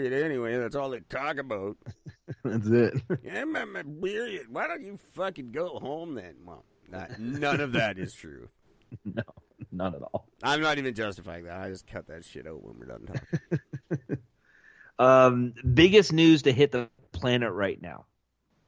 period anyway. That's all they talk about. That's it. Yeah, my period. Why don't you fucking go home then? Well, none of that is true. No, not at all. I'm not even justifying that. I just cut that shit out when we're done talking. Biggest news to hit the planet right now.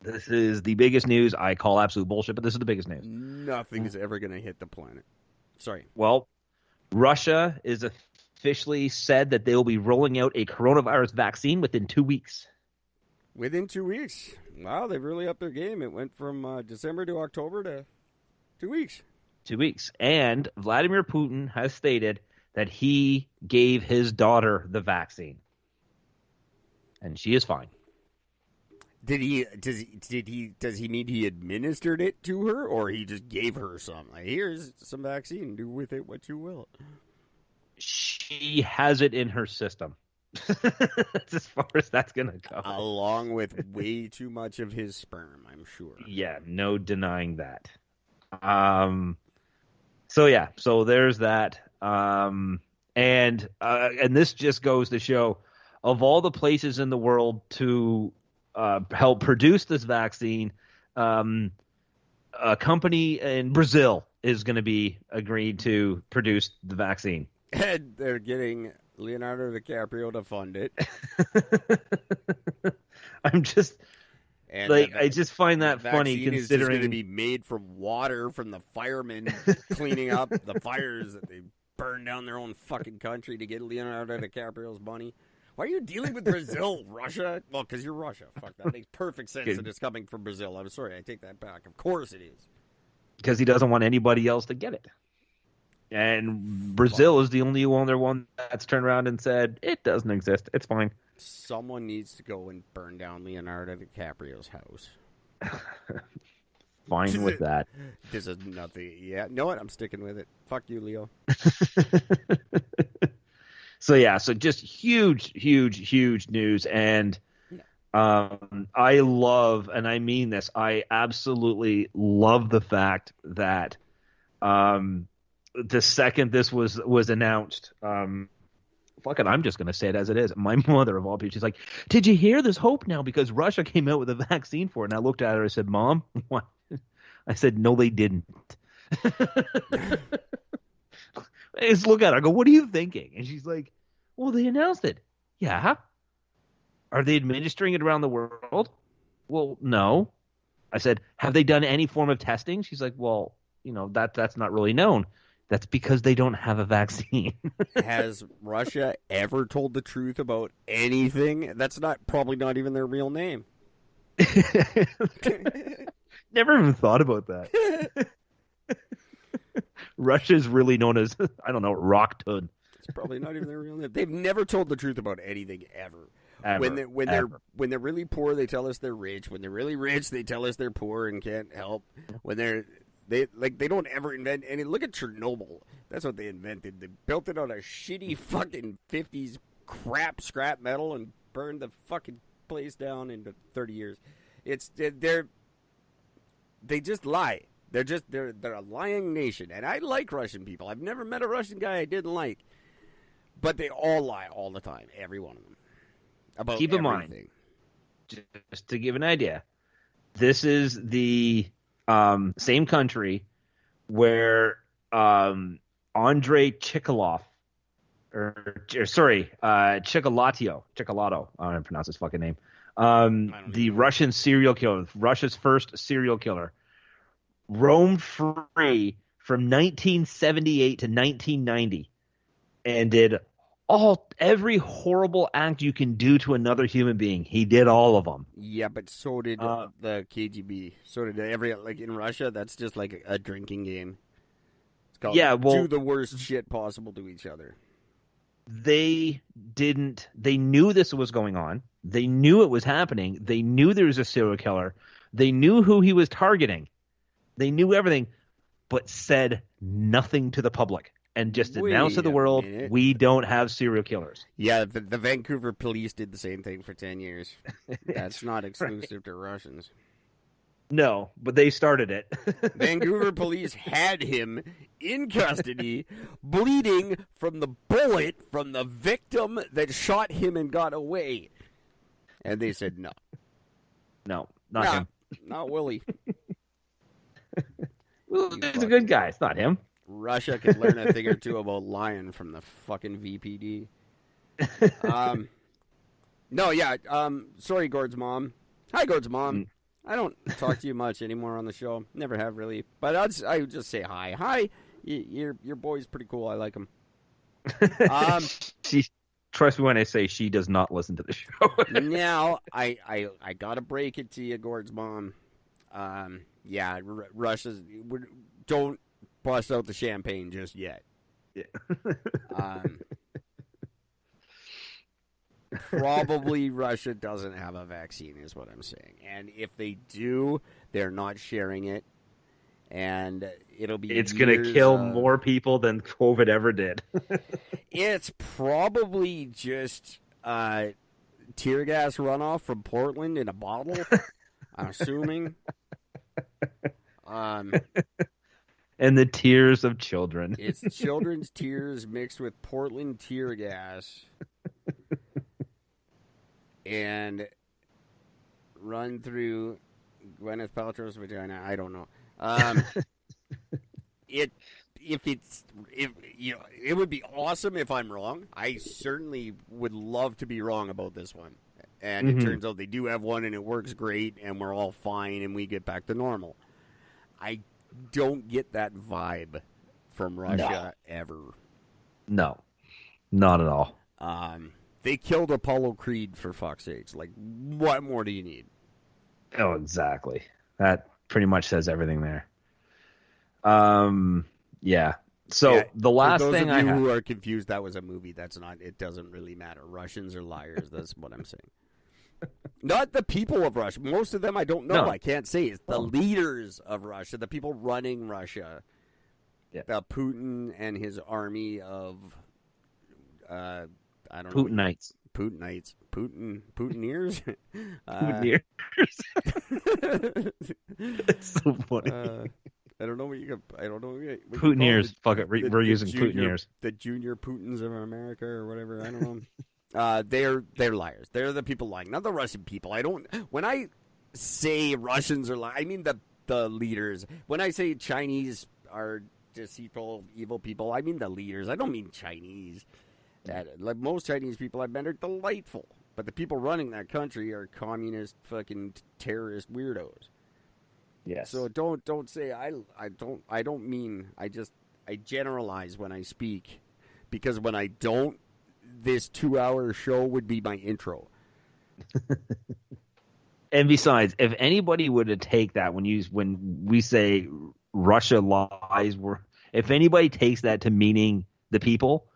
This is the biggest news. I call absolute bullshit, but this is the biggest news. Nothing is ever going to hit the planet. Sorry. Well, Russia is officially said that they will be rolling out a coronavirus vaccine within 2 weeks. Within 2 weeks. Wow, they've really upped their game. It went from December to October to 2 weeks. 2 weeks. And Vladimir Putin has stated that he gave his daughter the vaccine. And she is fine. Does he mean he administered it to her, or he just gave her some? Like, here's some vaccine. Do with it what you will. She has it in her system. That's as far as that's gonna go. Along with way too much of his sperm, I'm sure. Yeah, no denying that. So there's that. And this just goes to show, of all the places in the world to help produce this vaccine, a company in Brazil is going to be agreed to produce the vaccine. And they're getting Leonardo DiCaprio to fund it. I'm just I just find that funny considering it's just going to be made from water from the firemen cleaning up the fires that they burned down their own fucking country to get Leonardo DiCaprio's money. Why are you dealing with Brazil, Russia? Well, because you're Russia. Fuck, that makes perfect sense that it's coming from Brazil. I'm sorry, I take that back. Of course it is. Because he doesn't want anybody else to get it. And Brazil is the only one that's turned around and said, it doesn't exist. It's fine. Someone needs to go and burn down Leonardo DiCaprio's house. Fine with that. This is nothing. Yeah, know what? I'm sticking with it. Fuck you, Leo. So just huge news. And I love, and I mean this, I absolutely love the fact that the second this was announced, fuck it, I'm just going to say it as it is. My mother, of all people, she's like, did you hear there's hope now because Russia came out with a vaccine for it? And I looked at her and I said, Mom, what? I said, no, they didn't. I just look at her. I go, what are you thinking? And she's like, well, they announced it. Yeah. Are they administering it around the world? Well, no. I said, have they done any form of testing? She's like, well, that's not really known. That's because they don't have a vaccine. Has Russia ever told the truth about anything? That's probably not even their real name. Never even thought about that. Russia's really known as, I don't know, Rocktud. It's probably not even their real name. They've never told the truth about anything ever. When they're really poor, they tell us they're rich. When they're really rich, they tell us they're poor and can't help. When they don't ever invent any. Look at Chernobyl. That's what they invented. They built it on a shitty fucking 50s scrap metal and burned the fucking place down in 30 years. They just lie. They're a lying nation. And I like Russian people. I've never met a Russian guy I didn't like. But they all lie all the time, every one of them. About Keep in mind, just to give an idea, this is the same country where Andrei Chikalato, Chikalato, I don't know how to pronounce his fucking name, the Russian serial killer, Russia's first serial killer, roamed free from 1978 to 1990 and did every horrible act you can do to another human being. He did all of them. Yeah, but so did the KGB. So did in Russia, that's just like a drinking game. It's called do the worst shit possible to each other. They knew this was going on. They knew it was happening. They knew there was a serial killer. They knew who he was targeting. They knew everything, but said nothing to the public. And just announced to the world, we don't have serial killers. Yeah, the Vancouver police did the same thing for 10 years. That's not exclusive to Russians. No, but they started it. Vancouver police had him in custody, bleeding from the bullet from the victim that shot him and got away. And they said no. No, not him. Not Willie. He's a good guy. It's not him. Russia could learn a thing or two about lying from the fucking VPD. Sorry, Gord's mom. Hi, Gord's mom. I don't talk to you much anymore on the show. Never have, really. But I would just say hi. Hi. Your boy's pretty cool. I like him. Trust me when I say she does not listen to the show. Now, I got to break it to you, Gord's mom. Russia's... Don't bust out the champagne just yet. Yeah. Probably Russia doesn't have a vaccine, is what I'm saying. And if they do, they're not sharing it. And it'll be... It's going to kill more people than COVID ever did. It's probably just tear gas runoff from Portland in a bottle, I'm assuming. And the tears of children. It's children's tears mixed with Portland tear gas. And run through Gwyneth Paltrow's vagina. I don't know. It would be awesome if I'm wrong. I certainly would love to be wrong about this one. And it turns out they do have one and it works great and we're all fine and we get back to normal. I don't get that vibe from Russia ever. No, not at all. They killed Apollo Creed, for fuck's sakes. Like, what more do you need? Oh, exactly. That pretty much says everything there. Yeah. So the last thing I have... For those of you who are confused, that was a movie. That's not... It doesn't really matter. Russians are liars. That's what I'm saying. Not the people of Russia. Most of them I don't know. No. I can't say. It's the leaders of Russia, the people running Russia. Yeah. The Putin and his army of... I don't know. Putinites. Putinites. Putineers? Putineers. It's so funny. I don't know what you got. I don't know what Putineers. Fuck it. We're using Putineers. The junior Putins of America or whatever. I don't know. They're liars. They're the people lying, not the Russian people. When I say Russians are lying, I mean the leaders. When I say Chinese are deceitful, evil people, I mean the leaders. I don't mean Chinese. Like most Chinese people I've met are delightful, but the people running that country are communist, fucking terrorist weirdos. Yes. So don't say I don't mean I generalize when I speak, because when I don't, this 2-hour show would be my intro. And besides, if anybody were to take that when we say Russia lies, if anybody takes that to meaning the people,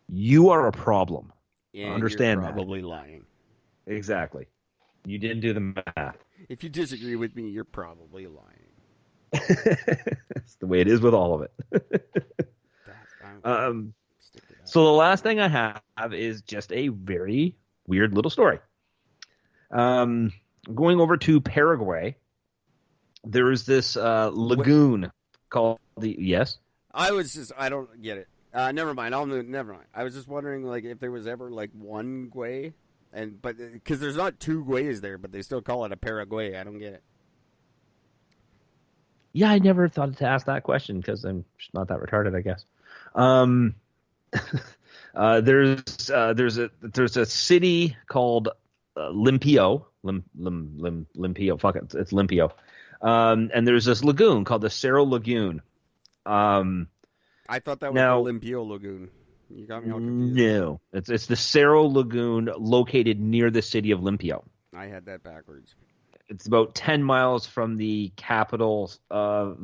you are a problem. And understand you're probably lying. Exactly. You didn't do the math. If you disagree with me, you're probably lying. That's the way it is with all of it. So the last thing I have is just a very weird little story. Going over to Paraguay, there is this lagoon called the... Yes? I don't get it. Never mind. Never mind. I was just wondering, like, if there was ever like one Guay, but because there's not two Guays there, but they still call it a Paraguay. I don't get it. Yeah, I never thought to ask that question because I'm just not that retarded, I guess. There's a city called Limpio. Limpio. Fuck it, it's Limpio. And there's this lagoon called the Cerro Lagoon. I thought that was the Limpio Lagoon. You got me all confused. No, it's the Cerro Lagoon located near the city of Limpio. I had that backwards. It's about 10 miles from the capital of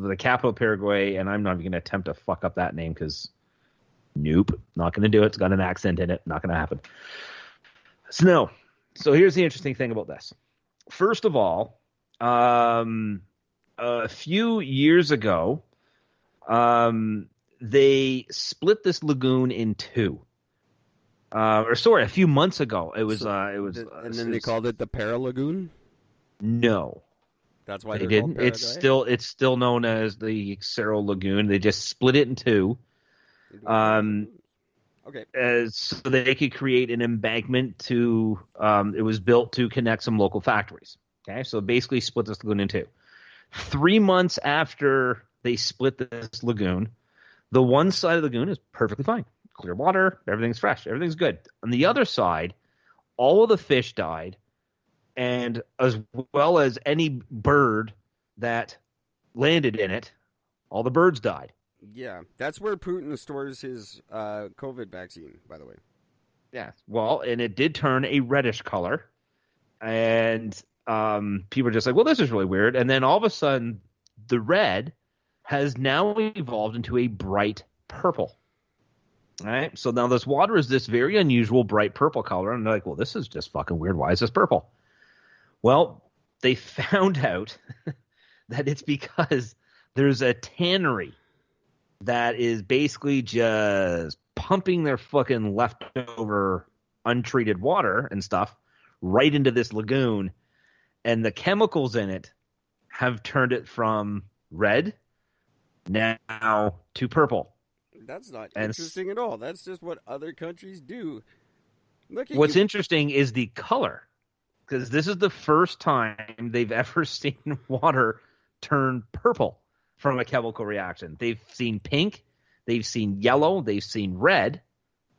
Paraguay, and I'm not even going to attempt to fuck up that name because nope, not going to do it. It's got an accent in it. Not going to happen. So here's the interesting thing about this. First of all, a few years ago, they split this lagoon in two. A few months ago, it was. And then they called it the Para Lagoon? No. That's why they they're called didn't. Paraguay? It's still known as the Cerro Lagoon. They just split it in two. Okay. So that they could create an embankment to. It was built to connect some local factories. Okay, so basically split this lagoon in two. 3 months after they split this lagoon, the one side of the lagoon is perfectly fine, clear water, everything's fresh, everything's good. On the other side, all of the fish died, and as well as any bird that landed in it, all the birds died. Yeah, that's where Putin stores his COVID vaccine, by the way. Yeah, well, and it did turn a reddish color, and people are just like, well, this is really weird. And then all of a sudden, the red has now evolved into a bright purple. All right, so now this water is this very unusual bright purple color, and they're like, well, this is just fucking weird. Why is this purple? Well, they found out that it's because there's a tannery that is basically just pumping their fucking leftover untreated water and stuff right into this lagoon, and the chemicals in it have turned it from red now to purple. That's not interesting at all. That's just what other countries do. What's interesting is the color, because this is the first time they've ever seen water turn purple from a chemical reaction. They've seen pink, they've seen yellow, they've seen red,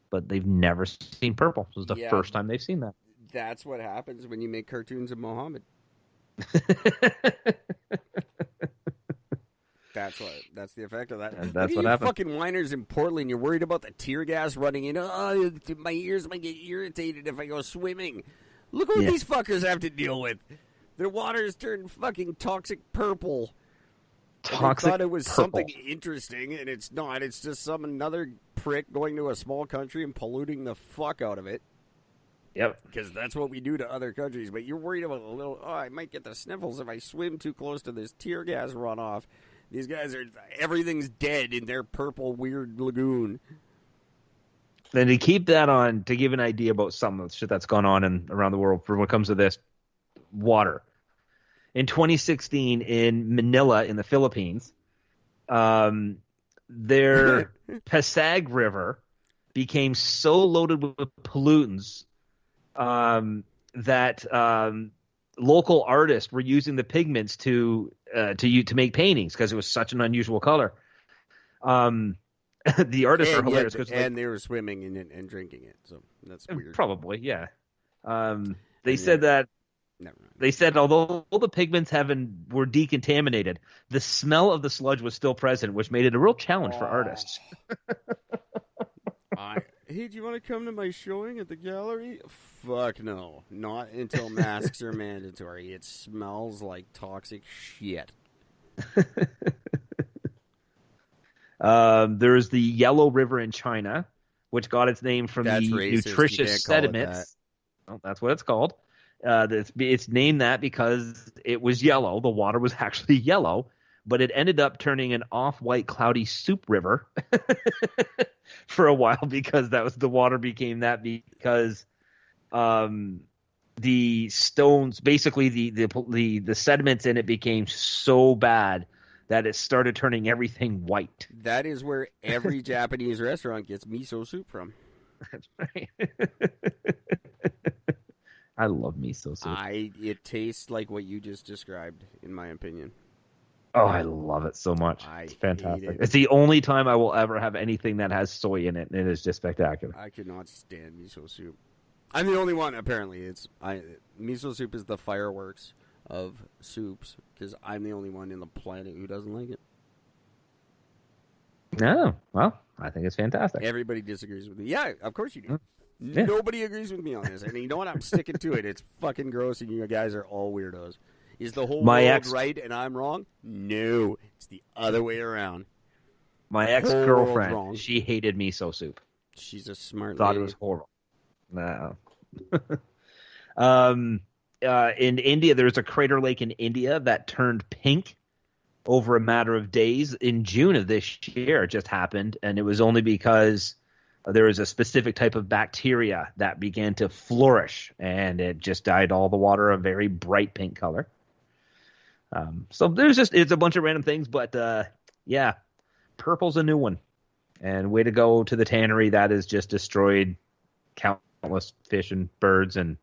but they've never seen purple. This is the first time they've seen that. That's what happens when you make cartoons of Mohammed. That's the effect of that. And that's what happened. Fucking whiners in Portland. You're worried about the tear gas running in. Oh, my ears might get irritated if I go swimming. Look what these fuckers have to deal with. Their water's turned fucking toxic purple. Toxic. I thought it was purple. something interesting, and it's not. It's just another prick going to a small country and polluting the fuck out of it. Yep. Because that's what we do to other countries. But you're worried about a little, I might get the sniffles if I swim too close to this tear gas runoff. These guys everything's dead in their purple weird lagoon. Then to keep that on, to give an idea about some of the shit that's gone on around the world for when it comes to this water. In 2016, in Manila, in the Philippines, their Pasag River became so loaded with pollutants that local artists were using the pigments to make paintings because it was such an unusual color. The artists are hilarious, and they were swimming in it and drinking it, so that's weird. Probably, yeah. They said that. They said although all the pigments were decontaminated, the smell of the sludge was still present, which made it a real challenge for artists. Hey, do you want to come to my showing at the gallery? Fuck no. Not until masks are mandatory. It smells like toxic shit. There's the Yellow River in China, which got its name from the nutritious sediments. Well, that's what it's called. It's named that because it was yellow. The water was actually yellow, but it ended up turning an off-white cloudy soup river for a while because the water became that because the stones, basically the sediments in it became so bad that it started turning everything white. That is where every Japanese restaurant gets miso soup from. That's right. I love miso soup. It tastes like what you just described, in my opinion. Oh, I love it so much. It's fantastic. It's the only time I will ever have anything that has soy in it, and it is just spectacular. I could not stand miso soup. I'm the only one, apparently. Miso soup is the fireworks of soups, because I'm the only one in the planet who doesn't like it. No, well, I think it's fantastic. Everybody disagrees with me. Yeah, of course you do. Yeah. Nobody agrees with me on this. And you know what? I'm sticking to it. It's fucking gross, and you guys are all weirdos. Is the whole world right and I'm wrong? No. It's the other way around. My ex-girlfriend, she hated miso soup. She's a smart Thought lady. It was horrible. No. In India, there's a crater lake in India that turned pink over a matter of days. In June of this year, it just happened, and it was only because there was a specific type of bacteria that began to flourish, and it just dyed all the water a very bright pink color. So it's a bunch of random things, but yeah, purple's a new one. And way to go to the tannery that has just destroyed countless fish and birds and